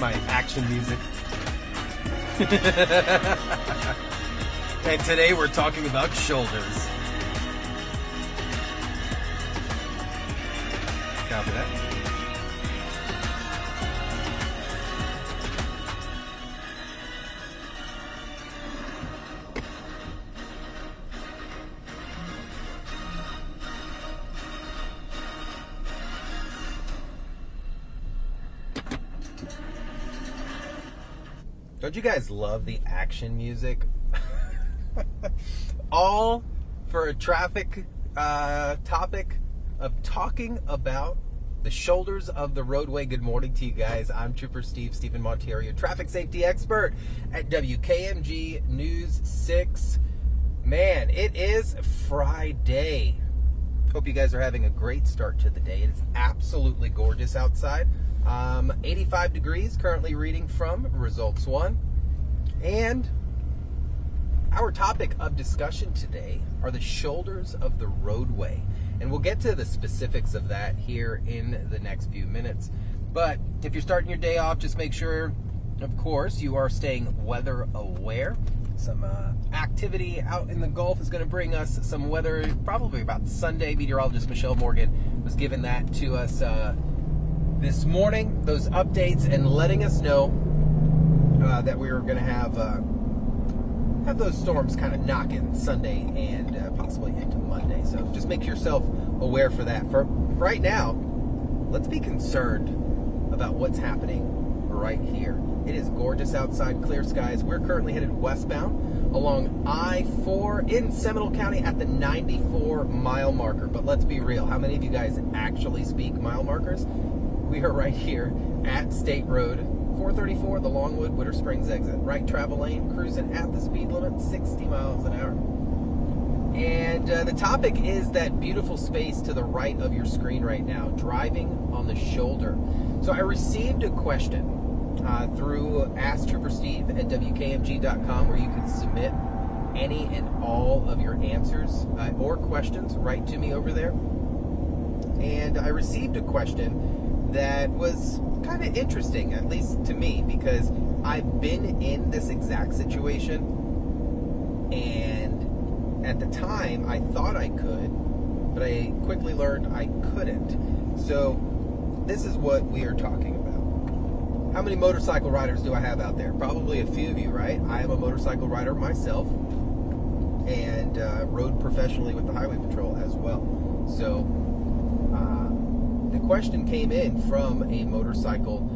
my action music. And today we're talking about shoulders. Copy that. Don't you guys love the action music? All for a traffic topic of talking about the shoulders of the roadway. Good morning to you guys. I'm Trooper Stephen Montiero, your traffic safety expert at WKMG News 6. Man, it is Friday. Hope you guys are having a great start to the day. It's absolutely gorgeous outside. 85 degrees currently reading from Results One. And our topic of discussion today are the shoulders of the roadway. And we'll get to the specifics of that here in the next few minutes. But if you're starting your day off, just make sure, of course, you are staying weather aware. Some activity out in the Gulf is going to bring us some weather, probably about Sunday. Meteorologist Michelle Morgan was giving that to us this morning, those updates, and letting us know that we were going to have those storms kind of knocking Sunday and possibly into Monday. So just make yourself aware for that. For right now, let's be concerned about what's happening right here. It is gorgeous outside, clear skies. We're currently headed westbound along I-4 in Seminole County at the 94-mile marker. But let's be real. How many of you guys actually speak mile markers? We are right here at State Road 434, the Longwood Winter Springs exit. Right travel lane, cruising at the speed limit, 60 miles an hour. And the topic is that beautiful space to the right of your screen right now, driving on the shoulder. So I received a question through Ask Trooper Steve at WKMG.com, where you can submit any and all of your answers or questions right to me over there. And I received a question that was kind of interesting, at least to me, because I've been in this exact situation, and at the time I thought I could, but I quickly learned I couldn't. So this is what we are talking about. How many motorcycle riders do I have out there? Probably a few of you, right? I am a motorcycle rider myself, and rode professionally with the Highway Patrol as well. So the question came in from a motorcycle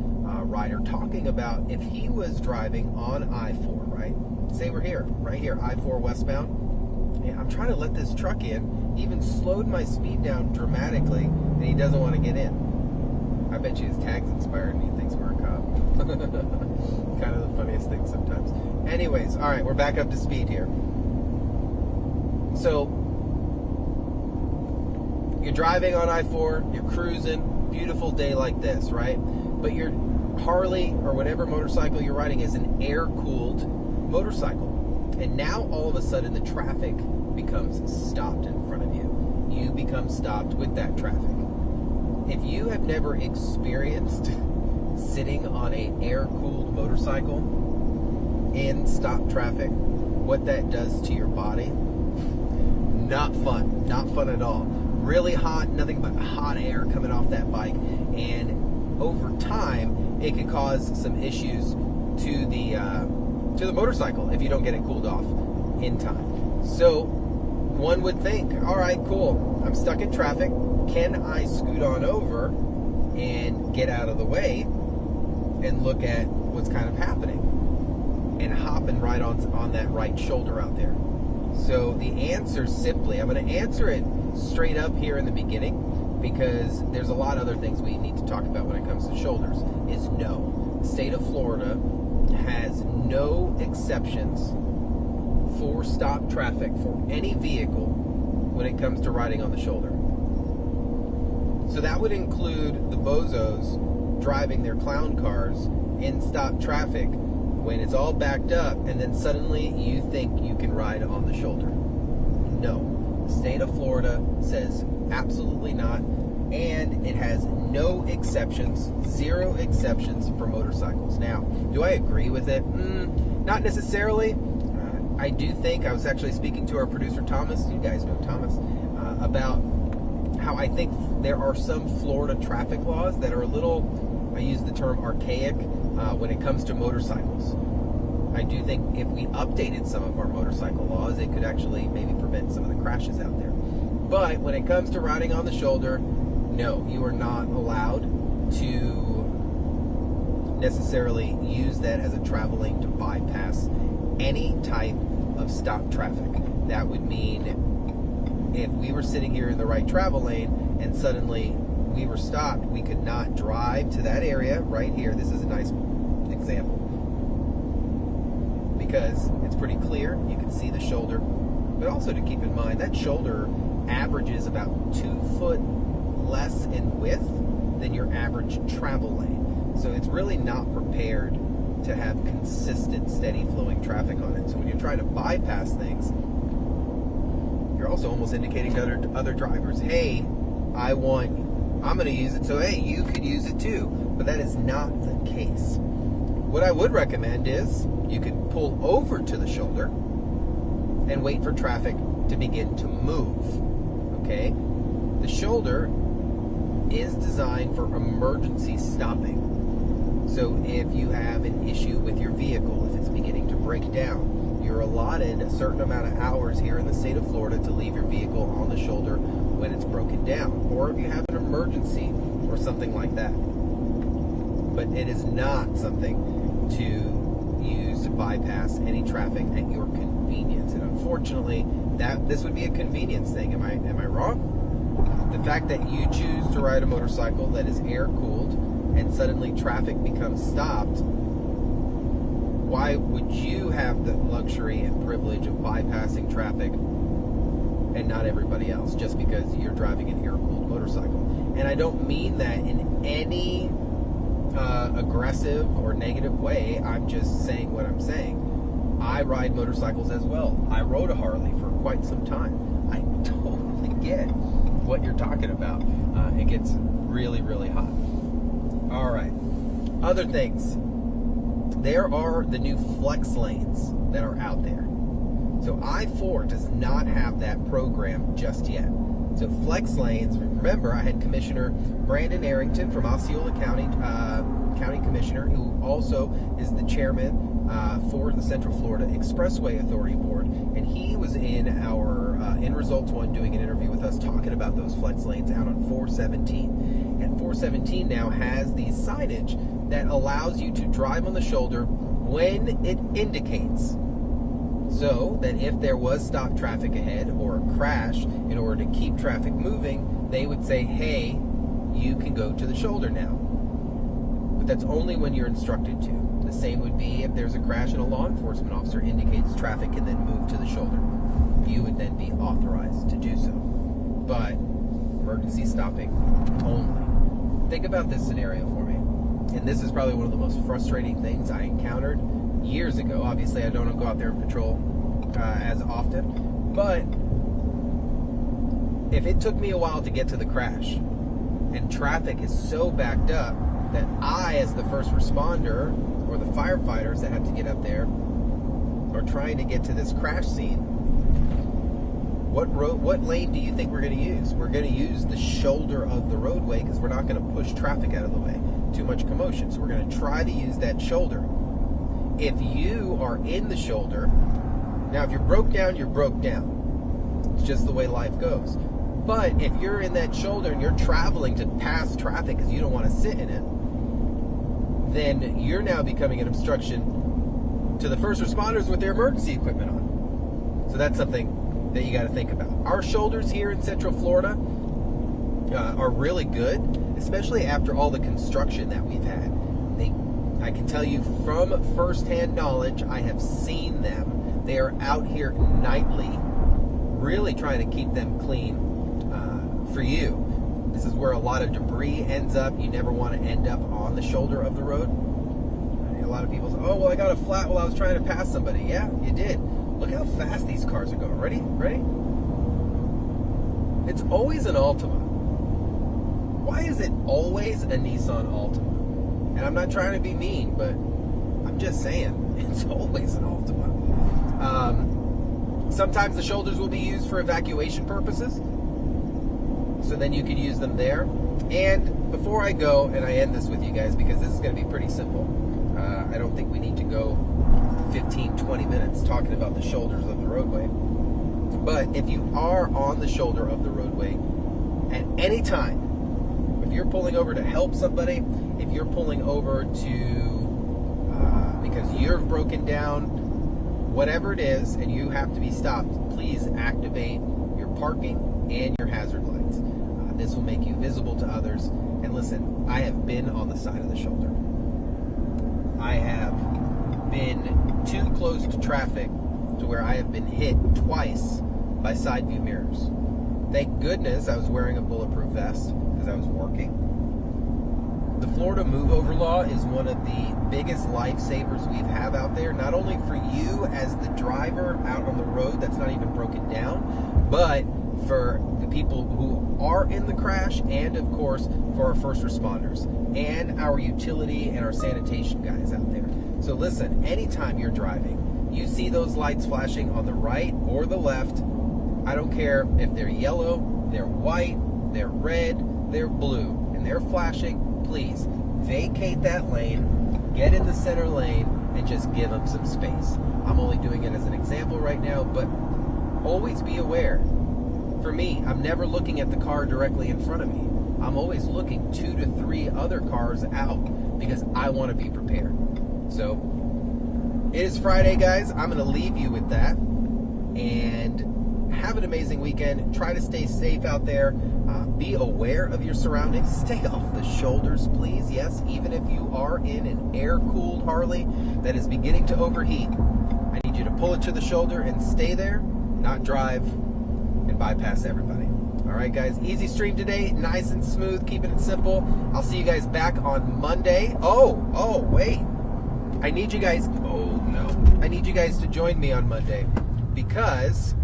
rider talking about if he was driving on I-4, right? Say we're here, right here, I-4 westbound. And I'm trying to let this truck in, even slowed my speed down dramatically, and he doesn't want to get in. I bet you his tag's expired and he thinks we're a cop. Kind of the funniest thing sometimes. Anyways, all right, we're back up to speed here. So you're driving on I-4, you're cruising, beautiful day like this, right? But your Harley or whatever motorcycle you're riding is an air-cooled motorcycle. And now all of a sudden the traffic becomes stopped in front of you. You become stopped with that traffic. If you have never experienced sitting on an air-cooled motorcycle in stop traffic, what that does to your body, not fun. Not fun at all. Really hot, nothing but hot air coming off that bike, and over time it can cause some issues to the motorcycle if you don't get it cooled off in time. So one would think, all right, cool, I'm stuck in traffic, can I scoot on over and get out of the way and look at what's kind of happening and hopping right on that right shoulder out there? So the answer simply, I'm going to answer it straight up here in the beginning, because there's a lot of other things we need to talk about when it comes to shoulders, is no. The state of Florida has no exceptions for stop traffic for any vehicle when it comes to riding on the shoulder. So that would include the bozos driving their clown cars in stop traffic when it's all backed up, and then suddenly you think you can ride on the shoulder. No. The state of Florida says absolutely not. and it has no exceptions, 0 exceptions for motorcycles. Now, do I agree with it? Not necessarily. I do think, I was actually speaking to our producer Thomas, you guys know Thomas, about how I think there are some Florida traffic laws that are a little, I use the term archaic, when it comes to motorcycles. I do think if we updated some of our motorcycle laws, it could actually maybe prevent some of the crashes out there. But when it comes to riding on the shoulder, no, you are not allowed to necessarily use that as a travel lane to bypass any type of stop traffic. That would mean if we were sitting here in the right travel lane and suddenly we were stopped, we could not drive to that area right here. This is a nice example because it's pretty clear. You can see the shoulder, but also to keep in mind that shoulder averages about 2 foot less in width than your average travel lane. So it's really not prepared to have consistent, steady flowing traffic on it. So when you're trying to bypass things, you're also almost indicating to other drivers, hey, I'm going to use it, so hey, you could use it too. But that is not the case. What I would recommend is you could pull over to the shoulder and wait for traffic to begin to move. Okay? The shoulder is designed for emergency stopping. So if you have an issue with your vehicle, if it's beginning to break down, you're allotted a certain amount of hours here in the state of Florida to leave your vehicle on the shoulder when it's broken down, or if you have an emergency or something like that. But it is not something to use to bypass any traffic at your convenience. And unfortunately, this would be a convenience thing. Am I wrong? The fact that you choose to ride a motorcycle that is air-cooled and suddenly traffic becomes stopped, why would you have the luxury and privilege of bypassing traffic and not everybody else just because you're driving an air-cooled motorcycle? And I don't mean that in any aggressive or negative way. I'm just saying what I'm saying. I ride motorcycles as well. I rode a Harley for quite some time. I totally get what you're talking about. It gets really, really hot. All right. Other things. There are the new flex lanes that are out there. So I-4 does not have that program just yet. So flex lanes, remember I had Commissioner Brandon Arrington from Osceola County, County Commissioner, who also is the chairman for the Central Florida Expressway Authority Board, and he was in our In Results 1 doing an interview with us talking about those flex lanes out on 417. And 417 now has the signage that allows you to drive on the shoulder when it indicates. So that if there was stop traffic ahead or a crash, in order to keep traffic moving, they would say, hey, you can go to the shoulder now. But that's only when you're instructed to. The same would be if there's a crash and a law enforcement officer indicates traffic and then move to the shoulder. You would then be authorized to do so. But emergency stopping only. Think about this scenario for me. And this is probably one of the most frustrating things I encountered years ago. Obviously, I don't go out there and patrol as often, but if it took me a while to get to the crash and traffic is so backed up that I, as the first responder or the firefighters that have to get up there, are trying to get to this crash scene, what lane do you think we're going to use? We're going to use the shoulder of the roadway because we're not going to push traffic out of the way. Too much commotion. So we're going to try to use that shoulder. If you are in the shoulder, now if you're broke down, you're broke down. It's just the way life goes. But if you're in that shoulder and you're traveling to pass traffic because you don't want to sit in it, then you're now becoming an obstruction to the first responders with their emergency equipment on. So that's something that you got to think about. Our shoulders here in Central Florida are really good, especially after all the construction that we've had. I can tell you from firsthand knowledge, I have seen them. They are out here nightly, really trying to keep them clean for you. This is where a lot of debris ends up. You never want to end up on the shoulder of the road. A lot of people say, oh, well, I got a flat while I was trying to pass somebody. Yeah, you did. Look how fast these cars are going. Ready? Ready? It's always an Altima. why is it always a Nissan Altima? And I'm not trying to be mean, but I'm just saying, it's always an Altima. Sometimes the shoulders will be used for evacuation purposes, so then you can use them there. And before I go, and I end this with you guys, because this is going to be pretty simple. I don't think we need to go 15, 20 minutes talking about the shoulders of the roadway. But if you are on the shoulder of the roadway at any time, if you're pulling over to help somebody, if you're pulling over to, because you're broken down, whatever it is, and you have to be stopped, please activate your parking and your hazard lights. This will make you visible to others. And listen, I have been on the side of the shoulder. I have been too close to traffic to where I have been hit twice by side view mirrors. Thank goodness I was wearing a bulletproof vest because I was working. The Florida move over law is one of the biggest lifesavers we have out there, not only for you as the driver out on the road that's not even broken down, but for the people who are in the crash, and of course for our first responders and our utility and our sanitation guys out there. So listen, anytime you're driving, you see those lights flashing on the right or the left, I don't care if they're yellow, they're white, they're red, they're blue, and they're flashing, please vacate that lane, get in the center lane, and just give them some space. I'm only doing it as an example right now, but always be aware. For me, I'm never looking at the car directly in front of me. I'm always looking 2 to 3 other cars out because I want to be prepared. So it is Friday, guys. I'm going to leave you with that. And have an amazing weekend. Try to stay safe out there. Be aware of your surroundings. Stay off the shoulders, please. Yes, even if you are in an air-cooled Harley that is beginning to overheat, I need you to pull it to the shoulder and stay there, not drive and bypass everybody. All right, guys, easy stream today, nice and smooth, keeping it simple. I'll see you guys back on Monday. Oh, wait. I need you guys, I need you guys to join me on Monday, because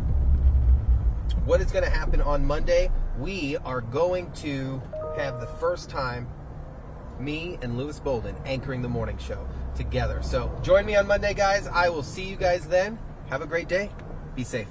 what is going to happen on Monday, we are going to have the first time me and Lewis Bolden anchoring the morning show together. So join me on Monday, guys. I will see you guys then. Have a great day. Be safe.